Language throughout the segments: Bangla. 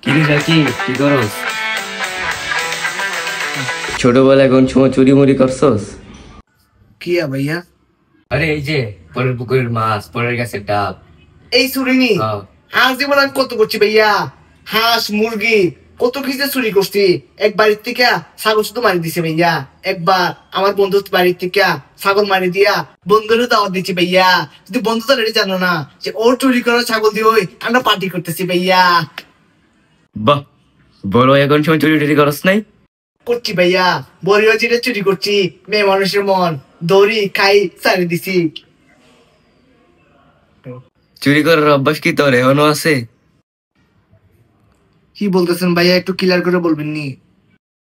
কিরে চাচি কি করস? ছোটবেলায় কোন সময় চুরি মুড়ি করছস? কি ভাইয়া? আরে এই যে পরের পুকুরের মাছ, পরের গাছের ডাব। এই চুরি নি হাঁস জীবন আমি কত করছি ভাইয়া, হাঁস মুরগি কত কিছু চুরি করছি। এক বাড়ির থেকে ছাগল শুধু মারি দিছে ভাইয়া। একবার আমার বন্ধু বাড়ির থেকে ছাগল মারি দিয়া বন্ধুরও দাওয়াত দিচ্ছি ভাইয়া। যদি বন্ধু তো রেডি জানো না যে ওর চুরি করা ছাগল দিয়ে আমরা পার্টি করতেছি ভাইয়া। বাহ, বড় এখন সময় চুরি টুরি করস নাই? করছি ভাইয়া, বড়িও যেটা চুরি করছি। মেয়ে মানুষের মন দড়ি খাই ছাড়ি দিছি। চুরি করার অভ্যাস কি তোর এখনো আছে? কি বলতেছেন ভাইয়া, একটু ক্লিয়ার করে বলবেন নি?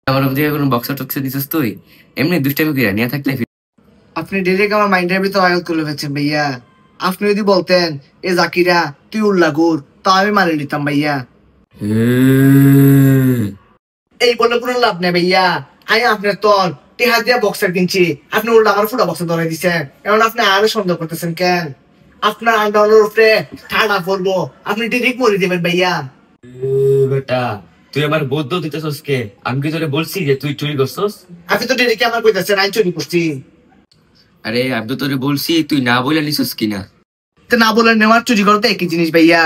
আমার অবধি কোনো বক্সার টক্সার দিছিস তুই? এমনি দুষ্টামি করে নিয়ে থাকলে আপনি ডিরেক্ট আমার মাইন্ডের ভিতরে আয়ত তুলে ফেলছেন ভাইয়া। আপনি যদি বলতেন এ জাকিরা তুই উল্লাগুর, তা আমি মানে নিতাম ভাইয়া। এই বলে কোনো লাভ নেই ভাইয়া। আমি আপনার তোর টেহা দিয়া বক্সার কিনছি, আপনি উল্টা আমার ফুটা বক্সার ধরে দিচ্ছেন। এখন আপনি আরো সন্দেহ করতেছেন কেন? আপনার আন্ডারের উপরে ঠাড়া পড়বো, আপনি ডিরেক্ট মরে দেবেন ভাইয়া। বেটা তুই আমার বৌদ্ধ দিতেছস কে? আমি কি তোরে বলছি যে তুই চুরি করছস? আপনি তো ডিরেক্ট আমার কইতেছেন আমি চুরি করছি। আরে আমি তো তোরে বলছি তুই না বলে নিছস কিনা। তো না বলে নেওয়ার চুরি করতে একই জিনিস ভাইয়া।